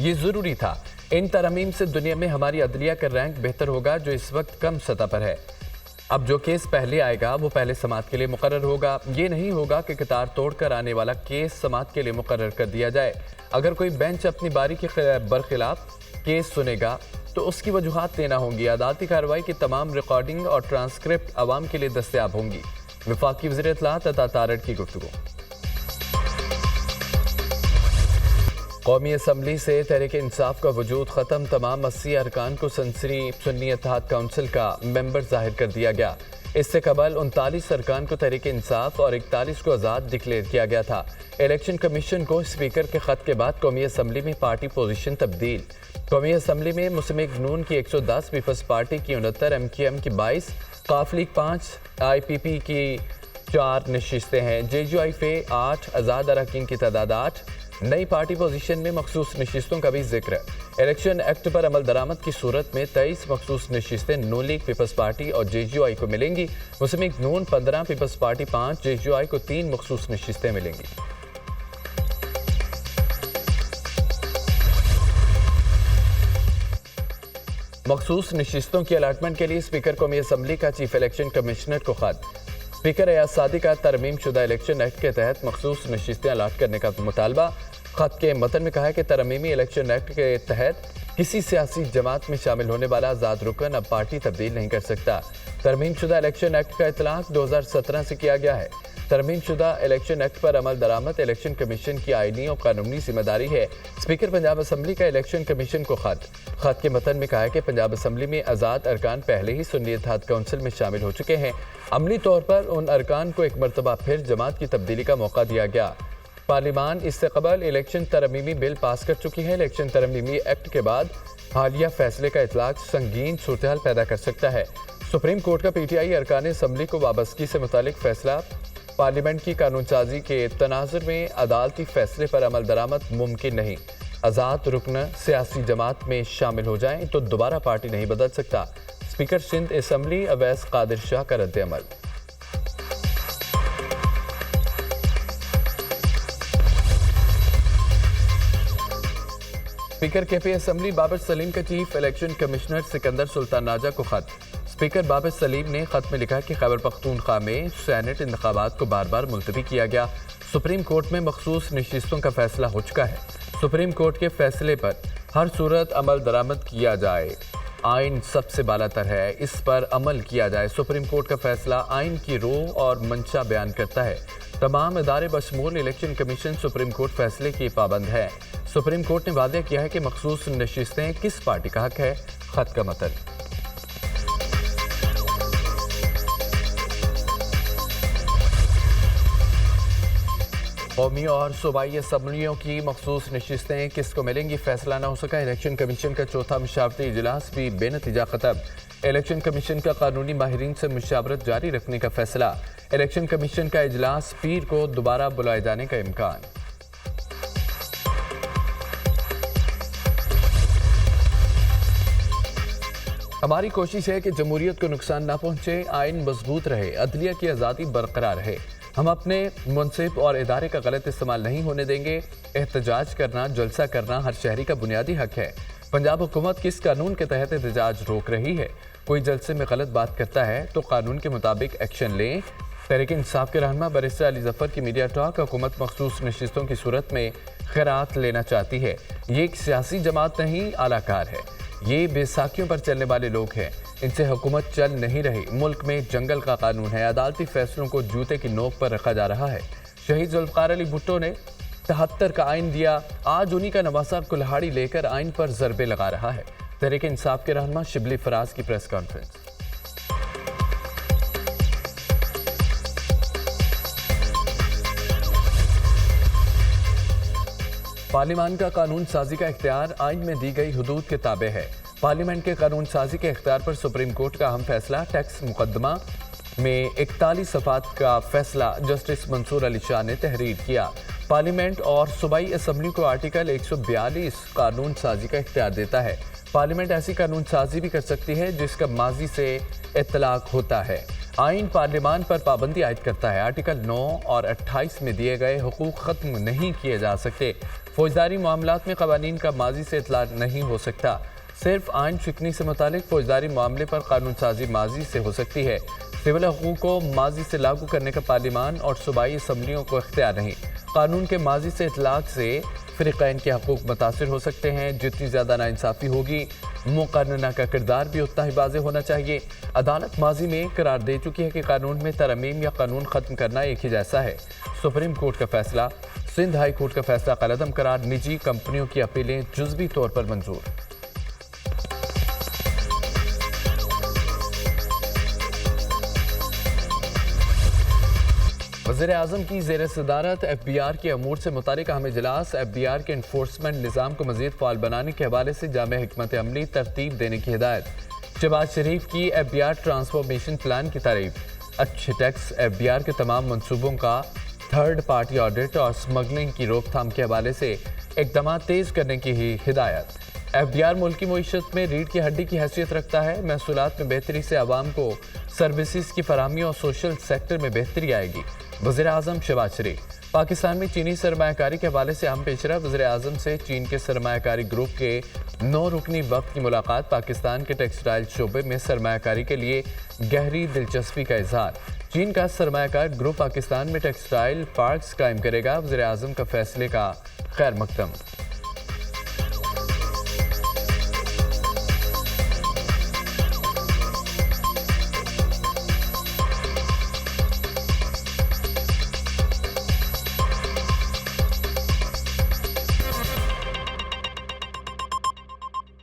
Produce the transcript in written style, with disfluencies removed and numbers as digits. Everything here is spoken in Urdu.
یہ ضروری تھا۔ ان ترامیم سے دنیا میں ہماری عدلیہ کا رینک بہتر ہوگا جو اس وقت کم سطح پر ہے۔ اب جو کیس پہلے آئے گا وہ پہلے سماعت کے لیے مقرر ہوگا۔ یہ نہیں ہوگا کہ قطار توڑ کر آنے والا کیس سماعت کے لیے مقرر کر دیا جائے۔ اگر کوئی بینچ اپنی باری کے برخلاف کیس سنے گا تو اس کی وجوہات دینا ہوں گی۔ عدالتی کارروائی کی تمام ریکارڈنگ اور ٹرانسکرپٹ عوام کے لیے دستیاب ہوں گی۔ وفاقی وزیر اطلاعات عطا تارڑ کی گفتگو۔ قومی اسمبلی سے تحریک انصاف کا وجود ختم، تمام 80 ارکان کو سنی اتحاد کونسل کا ممبر ظاہر کر دیا گیا۔ اس سے قبل 39 ارکان کو تحریک انصاف اور 41 کو آزاد ڈکلیئر کیا گیا تھا۔ الیکشن کمیشن کو اسپیکر کے خط کے بعد قومی اسمبلی میں پارٹی پوزیشن تبدیل۔ قومی اسمبلی میں مسلم لیگ نون کی 110، پیپلز پارٹی کی 69، ایم کیو ایم کی 22، قاف لیگ 5، آئی پی پی کی 4 نشستیں ہیں۔ جے یو آئی فے 8، آزاد اراکین کی تعداد 8۔ نئی پارٹی پوزیشن میں مخصوص نشستوں کا بھی ذکر ہے۔ الیکشن ایکٹ پر عمل درآمد کی صورت میں 23 مخصوص نشستیں نون لیگ، پیپلز پارٹی اور جے یو آئی کو ملیں گی۔ Muslim League Noon 15، Peoples Party 5، J U I کو 3 مخصوص نشستیں ملیں گی۔ مخصوص نشستوں کی الاٹمنٹ کے لیے اسپیکر قومی اسمبلی کا چیف الیکشن کمشنر کو خط۔ اسپیکر ایاز صادق کا ترمیم شدہ الیکشن ایکٹ کے تحت مخصوص نشستیں الاٹ کرنے کا مطالبہ۔ خط کے متن میں کہا ہے کہ ترمیمی الیکشن ایکٹ کے تحت کسی سیاسی جماعت میں شامل ہونے والا آزاد رکن اب پارٹی تبدیل نہیں کر سکتا۔ ترمیم شدہ الیکشن ایکٹ کا اطلاق 2017 سے کیا گیا ہے۔ ترمیم شدہ الیکشن ایکٹ پر عمل درآمد الیکشن کمیشن کی آئینی اور قانونی ذمہ داری ہے۔ اسپیکر پنجاب اسمبلی کا الیکشن کمیشن کو خط کے متن میں کہا ہے کہ پنجاب اسمبلی میں آزاد ارکان پہلے ہی سنی اتحاد کونسل میں شامل ہو چکے ہیں۔ عملی طور پر ان ارکان کو ایک مرتبہ پھر جماعت کی تبدیلی کا موقع دیا گیا۔ پارلیمان اس سے قبل الیکشن ترمیمی بل پاس کر چکی ہے۔ الیکشن ترمیمی ایکٹ کے بعد حالیہ فیصلے کا اطلاق سنگین صورتحال پیدا کر سکتا ہے۔ سپریم کورٹ کا پی ٹی آئی ارکان اسمبلی کو وابستگی سے متعلق فیصلہ۔ پارلیمنٹ کی قانون سازی کے تناظر میں عدالتی فیصلے پر عمل درآمد ممکن نہیں۔ آزاد رکن سیاسی جماعت میں شامل ہو جائیں تو دوبارہ پارٹی نہیں بدل سکتا۔ اسپیکر سندھ اسمبلی اویس قادر شاہ کا رد عمل۔ اسپیکر کے پی اسمبلی بابر سلیم کا چیف الیکشن کمشنر سکندر سلطان راجہ کو خط۔ اسپیکر بابر سلیم نے خط میں لکھا کہ خیبر پختونخوا میں سینٹ انتخابات کو بار بار ملتوی کیا گیا۔ سپریم کورٹ میں مخصوص نشستوں کا فیصلہ ہو چکا ہے۔ سپریم کورٹ کے فیصلے پر ہر صورت عمل درآمد کیا جائے۔ آئین سب سے بالا تر ہے، اس پر عمل کیا جائے۔ سپریم کورٹ کا فیصلہ آئین کی روح اور منشا بیان کرتا ہے۔ تمام ادارے بشمول الیکشن کمیشن سپریم کورٹ فیصلے کی پابند ہے۔ سپریم کورٹ نے واضح کیا ہے کہ مخصوص نشستیں کس پارٹی کا حق ہے۔ خط کا متن۔ قومی اور صوبائی اسمبلیوں کی مخصوص نشستیں کس کو ملیں گی، فیصلہ نہ ہو سکا۔ الیکشن کمیشن کا چوتھا مشاورتی اجلاس بھی بے نتیجہ ختم۔ الیکشن کمیشن کا قانونی ماہرین سے مشاورت جاری رکھنے کا فیصلہ۔ الیکشن کمیشن کا اجلاس پیر کو دوبارہ بلائے جانے کا امکان۔ ہماری کوشش ہے کہ جمہوریت کو نقصان نہ پہنچے، آئین مضبوط رہے، عدلیہ کی آزادی برقرار رہے۔ ہم اپنے منصب اور ادارے کا غلط استعمال نہیں ہونے دیں گے۔ احتجاج کرنا، جلسہ کرنا ہر شہری کا بنیادی حق ہے۔ پنجاب حکومت کس قانون کے تحت احتجاج روک رہی ہے؟ کوئی جلسے میں غلط بات کرتا ہے تو قانون کے مطابق ایکشن لیں۔ تحریک انصاف کے رہنما بیرسٹر علی ظفر کی میڈیا ٹاک۔ حکومت مخصوص نشستوں کی صورت میں خیرات لینا چاہتی ہے۔ یہ ایک سیاسی جماعت نہیں، اعلی کار ہے۔ یہ بیساکھیوں پر چلنے والے لوگ ہیں۔ ان سے حکومت چل نہیں رہی۔ ملک میں جنگل کا قانون ہے۔ عدالتی فیصلوں کو جوتے کی نوک پر رکھا جا رہا ہے۔ شہید ذوالفقار علی بھٹو نے 73 کا آئین دیا، آج انہی کا نواسہ کلہاڑی لے کر آئین پر ضربے لگا رہا ہے۔ تحریک انصاف کے رہنما شبلی فراز کی پریس کانفرنس۔ پارلیمان کا قانون سازی کا اختیار آئین میں دی گئی حدود کے تابع ہے۔ پارلیمنٹ کے قانون سازی کے اختیار پر سپریم کورٹ کا اہم فیصلہ۔ ٹیکس مقدمہ میں 41 صفحات کا فیصلہ جسٹس منصور علی شاہ نے تحریر کیا۔ پارلیمنٹ اور صوبائی اسمبلی کو آرٹیکل 142 قانون سازی کا اختیار دیتا ہے۔ پارلیمنٹ ایسی قانون سازی بھی کر سکتی ہے جس کا ماضی سے اطلاق ہوتا ہے۔ آئین پارلیمان پر پابندی عائد کرتا ہے۔ آرٹیکل 9 اور 28 میں دیے گئے حقوق ختم نہیں کیے جا سکتے۔ فوجداری معاملات میں قوانین کا ماضی سے اطلاع نہیں ہو سکتا۔ صرف آئین شکنی سے متعلق فوجداری معاملے پر قانون سازی ماضی سے ہو سکتی ہے۔ سول حقوق کو ماضی سے لاگو کرنے کا پارلیمان اور صوبائی اسمبلیوں کو اختیار نہیں۔ قانون کے ماضی سے اطلاق سے فریقین کے حقوق متاثر ہو سکتے ہیں۔ جتنی زیادہ ناانصافی ہوگی، مقننہ کا کردار بھی اتنا ہی واضح ہونا چاہیے۔ عدالت ماضی میں قرار دے چکی ہے کہ قانون میں ترمیم یا قانون ختم کرنا ایک ہی جیسا ہے۔ سپریم کورٹ کا فیصلہ۔ سندھ ہائی کورٹ کا فیصلہ کالعدم قرار۔ نجی کمپنیوں کی اپیلیں جزوی طور پر منظور۔ وزیر اعظم کی زیر صدارت ایف بی آر کے امور سے متعلق اہم اجلاس۔ ایف بی آر کے انفورسمنٹ نظام کو مزید فعال بنانے کے حوالے سے جامع حکمت عملی ترتیب دینے کی ہدایت۔ شہباز شریف کی F B R transformation plan کی تعریف۔ اچھے ٹیکس ایف بی آر کے تمام منصوبوں کا تھرڈ پارٹی آڈٹ اور سمگلنگ کی روک تھام کے حوالے سے اقدامات تیز کرنے کی ہی ہدایت۔ ایف بی آر ملکی معیشت میں ریڑھ کی ہڈی کی حیثیت رکھتا ہے۔ محصولات میں بہتری سے عوام کو سروسز کی فراہمی اور سوشل سیکٹر میں بہتری آئے گی۔ وزیر اعظم شہباز شریف۔ پاکستان میں چینی سرمایہ کاری کے حوالے سے اہم پیشرا۔ وزیر اعظم سے چین کے سرمایہ کاری گروپ کے 9 رکنی وفد کی ملاقات۔ پاکستان کے ٹیکسٹائل شعبے میں سرمایہ کاری کے لیے گہری دلچسپی کا اظہار۔ چین کا سرمایہ کار گروپ پاکستان میں ٹیکسٹائل پارکس قائم کرے گا۔ وزیر اعظم کا فیصلے کا خیر مقدم۔